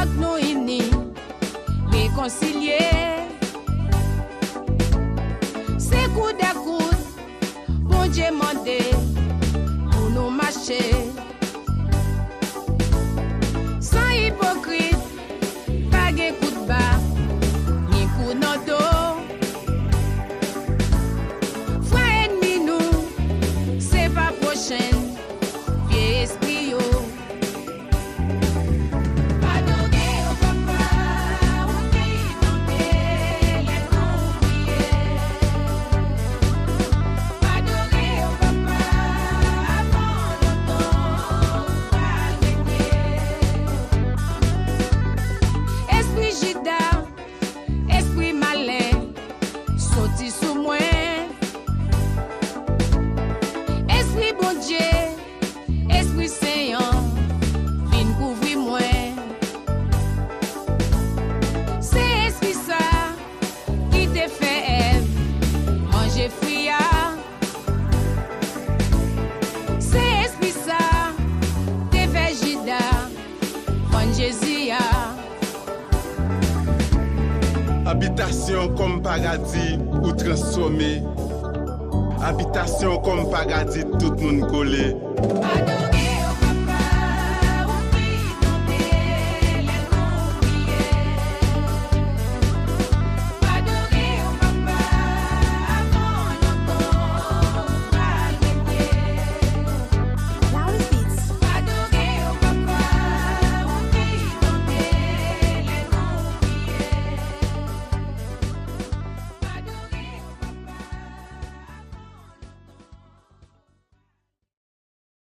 que nous unis, réconciliés. C'est coup à coup, bon Dieu mandé pour nous marcher. Sans hypocrite, pas de coup de bas, ni coup dans dos. Frère ennemi nous, c'est pas prochaine, vieux esprit yo. Habitation comme paradis ou transformé. Habitation comme paradis tout le monde collé.